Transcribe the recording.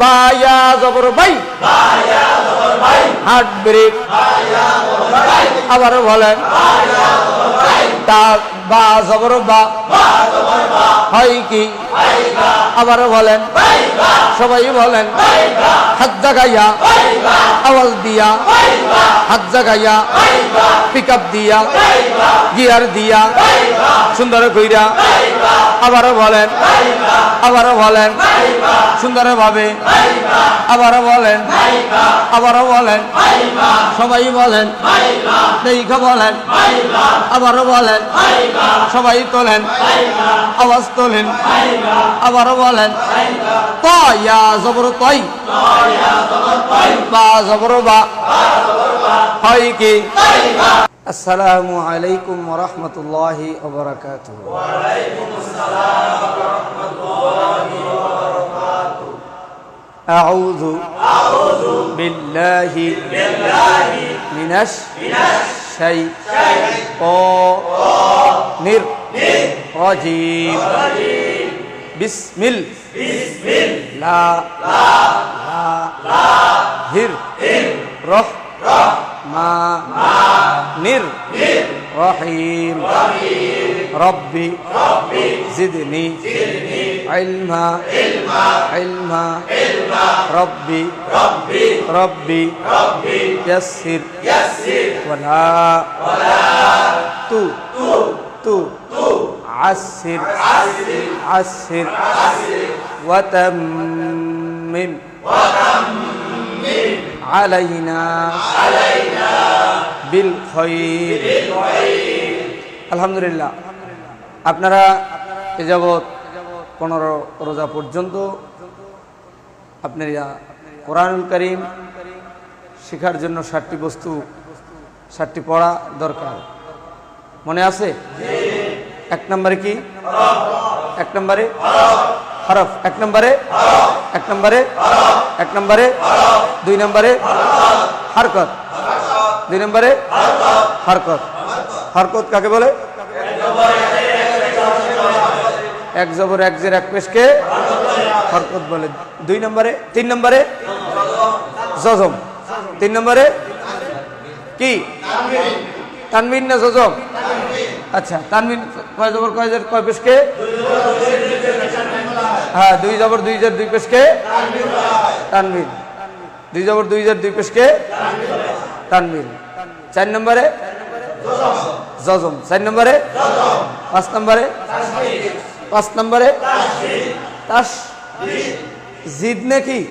বায়া জবর by, heart break. আবার বলেন তা বা জবর বা, হয় কি? আবার বলেন, সবাই বলেন হাত জাগাইয়া, আওয়াজ দিয়া, হাত জাগাইয়া, পিক আপ দিয়া, গিয়ার দিয়া, সুন্দর কইরা। আবার বলেন, আবার বলেন সুন্দরভাবে। আবার বলেন, আবার বলেন, সবাই বলেন, দেখা বলেন। আবার বলেন, সবাই তোলেন, আওয়াজ তোলেন। আবার বলেন তয়া জবর তই, বা জবর বা, হয় কি? আসসালামু আলাইকুম ওয়া রাহমাতুল্লাহি ওয়া বারাকাতুহু। ওয়া আলাইকুমুস সালাম ওয়া রাহমাতুল্লাহি ওয়া বারাকাতুহু। আউযু বিল্লাহি মিনাশ শাইতানির রাজিম। বিসমিল্লাহির রহমানির রহিম। রব্বি জিদনি ইলমা, রব্বি ইয়াসসির ওয়ালা তু عسر وتمم علينا بالخير। আলহামদুলিল্লাহ, আপনারা এ যাবৎ 15 রোজা পর্যন্ত আপনারা কোরআনুল কারীম শেখার জন্য 7টি বস্তু, 7টি পড়া দরকার। মনে আছে? এক নম্বরে কি? এক নম্বরে হরফ। এক নম্বরে, এক নম্বরে, এক নম্বরে, 2 নম্বরে হরকত, 2 নম্বরে হরকত। হরকত কাকে বলে? এক জবর এক জের এক পেশকে হরকত বলে। 2 নম্বরে, 3 নম্বরে জজম, 3 নম্বরে কি? তানবিন না জজম? আচ্ছা, তানবিন কয় জবর কয় জের কয় পেশকে? হ্যাঁ, 2 জবর 2 জের 2 পেশকে তানবিন। 2 জবর 2 জের 2 পেশকে তানবিন। 4 নম্বরে জজম, 4 নম্বরে 5 নম্বরে 5 নম্বরে তাসদীদ নাকি?